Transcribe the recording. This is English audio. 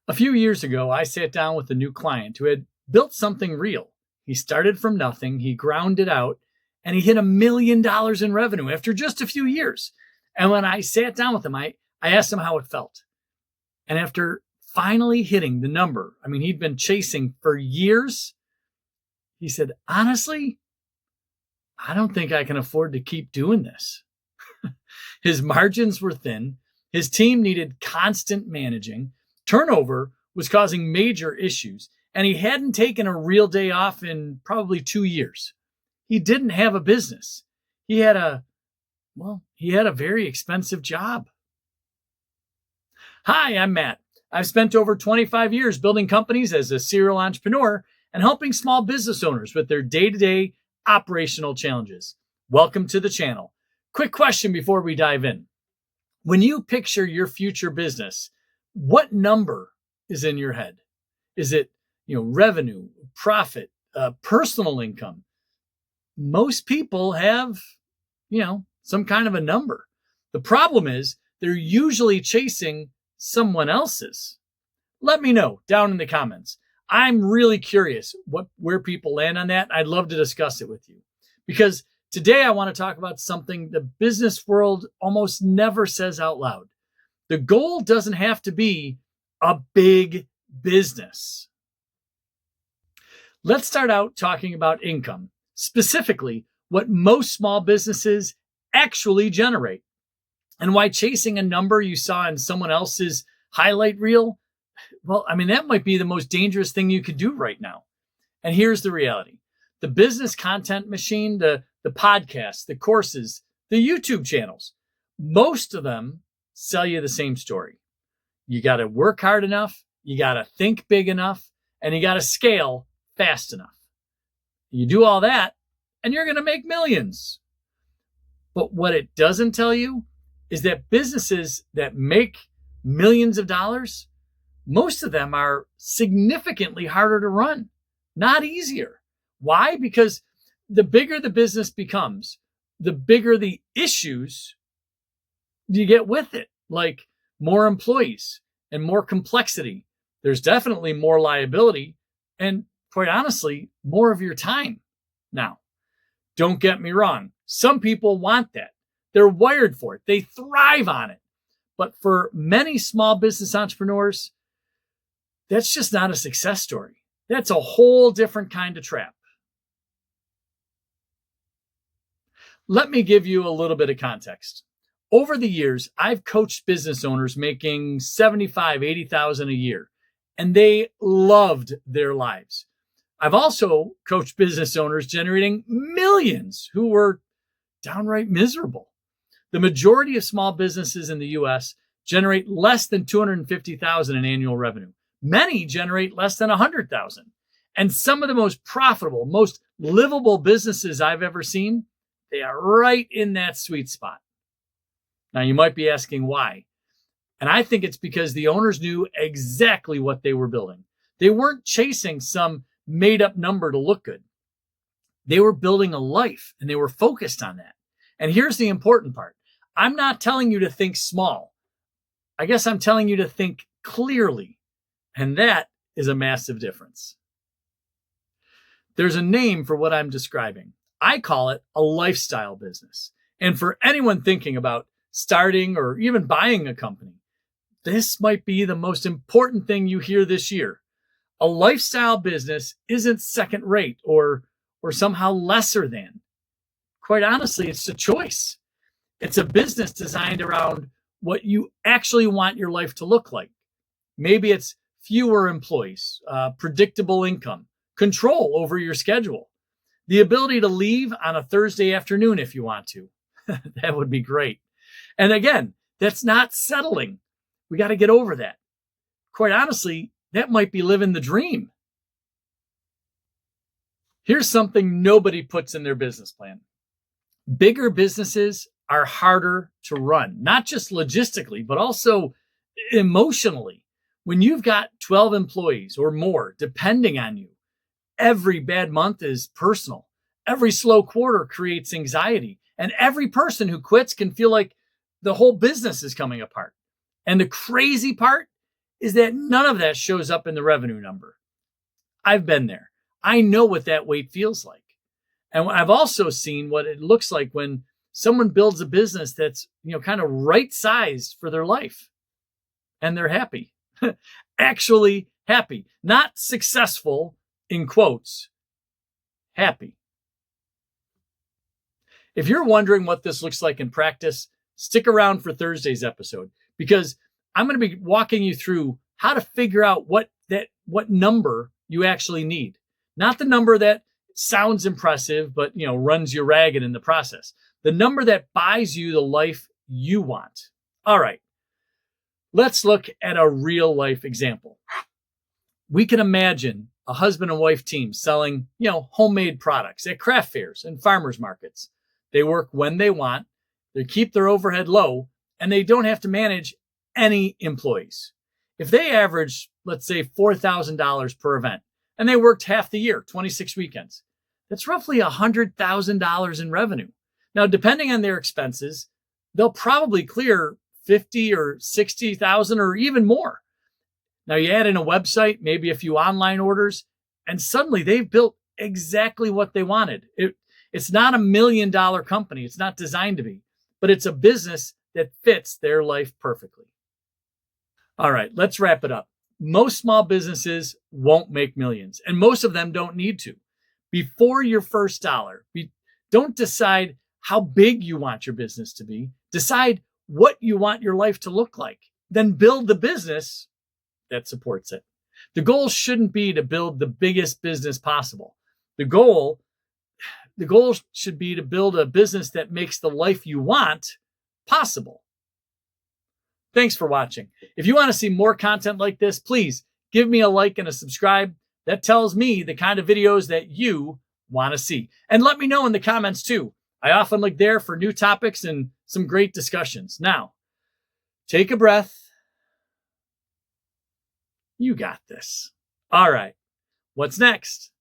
A few years ago, I sat down with a new client who had built something real. He started from nothing, he ground it out, and he hit $1 million in revenue after just a few years. And when I sat down with him, I asked him how it felt. And after finally hitting the number, he'd been chasing for years, he said, honestly, I don't think I can afford to keep doing this. His margins were thin. His team needed constant managing. Turnover was causing major issues, and he hadn't taken a real day off in probably 2 years. He didn't have a business. He had a very expensive job. Hi, I'm Matt. I've spent over 25 years building companies as a serial entrepreneur and helping small business owners with their day-to-day operational challenges. Welcome to the channel. Quick question before we dive in. When you picture your future business, what number is in your head? Is it, revenue, profit, personal income? Most people have, some kind of a number. The problem is they're usually chasing someone else's. Let me know down in the comments. I'm really curious where people land on that. I'd love to discuss it with you, because today I want to talk about something the business world almost never says out loud. The goal doesn't have to be a big business. Let's start out talking about income, specifically what most small businesses actually generate, and why chasing a number you saw in someone else's highlight reel, that might be the most dangerous thing you could do right now. And here's the reality. The business content machine, the podcasts, the courses, the YouTube channels, most of them sell you the same story. You got to work hard enough, you got to think big enough, and you got to scale fast enough. You do all that, and you're going to make millions. But what it doesn't tell you is that businesses that make millions of dollars, most of them are significantly harder to run, not easier. Why? Because the bigger the business becomes, the bigger the issues you get with it, like more employees and more complexity. There's definitely more liability and, quite honestly, more of your time. Now, don't get me wrong. Some people want that. They're wired for it. They thrive on it. But for many small business entrepreneurs, that's just not a success story. That's a whole different kind of trap. Let me give you a little bit of context. Over the years, I've coached business owners making $75,000, $80,000 a year, and they loved their lives. I've also coached business owners generating millions who were downright miserable. The majority of small businesses in the U.S. generate less than $250,000 in annual revenue. Many generate less than $100,000. And some of the most profitable, most livable businesses I've ever seen, they are right in that sweet spot. Now, you might be asking why. And I think it's because the owners knew exactly what they were building. They weren't chasing some made-up number to look good. They were building a life, and they were focused on that. And here's the important part. I'm not telling you to think small. I guess I'm telling you to think clearly. And that is a massive difference. There's a name for what I'm describing. I call it a lifestyle business. And for anyone thinking about starting or even buying a company, this might be the most important thing you hear this year. A lifestyle business isn't second rate or somehow lesser than. Quite honestly, it's a choice. It's a business designed around what you actually want your life to look like. Maybe it's fewer employees, predictable income, control over your schedule, the ability to leave on a Thursday afternoon if you want to. That would be great. And again, that's not settling. We got to get over that. Quite honestly, that might be living the dream. Here's something nobody puts in their business plan. Bigger businesses are harder to run, not just logistically, but also emotionally. When you've got 12 employees or more depending on you, every bad month is personal. Every slow quarter creates anxiety. And every person who quits can feel like the whole business is coming apart. And the crazy part is that none of that shows up in the revenue number. I've been there. I know what that weight feels like. And I've also seen what it looks like when someone builds a business that's, kind of right sized for their life and they're happy. Actually happy, not successful in quotes, happy. If you're wondering what this looks like in practice, stick around for Thursday's episode because I'm going to be walking you through how to figure out what number you actually need. Not the number that sounds impressive, but runs you ragged in the process. The number that buys you the life you want. All right. Let's look at a real life example. We can imagine a husband and wife team selling, homemade products at craft fairs and farmers markets. They work when they want, they keep their overhead low, and they don't have to manage any employees. If they average, let's say, $4,000 per event, and they worked half the year, 26 weekends, that's roughly $100,000 in revenue. Now, depending on their expenses, they'll probably clear 50 or 60,000 or even more. Now you add in a website, maybe a few online orders, and suddenly they've built exactly what they wanted. It's not $1 million company. It's not designed to be, but it's a business that fits their life perfectly. All right, let's wrap it up. Most small businesses won't make millions, and most of them don't need to. Before your first dollar, don't decide how big you want your business to be. Decide what you want your life to look like. Then build the business that supports it. The goal shouldn't be to build the biggest business possible. The goal should be to build a business that makes the life you want possible. Thanks for watching. If you want to see more content like this, please give me a like and a subscribe. That tells me the kind of videos that you want to see. And let me know in the comments too. I often look there for new topics and some great discussions. Now, take a breath. You got this. All right. What's next?